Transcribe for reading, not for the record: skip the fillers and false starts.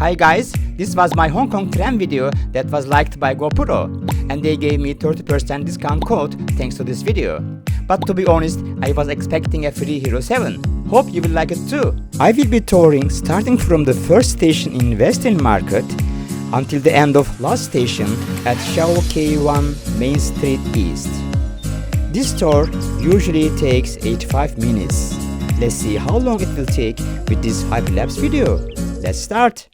Hi guys, this was my Hong Kong tram video that was liked by GoPro, and they gave me 30% discount code thanks to this video. But to be honest, I was expecting a free Hero 7. Hope you will like it too. I will be touring starting from the first station in Western Market until the end of last station at Shao K1 Main Street East. This tour usually takes 85 minutes. Let's see how long it will take with this Hyperlapse video. Let's start!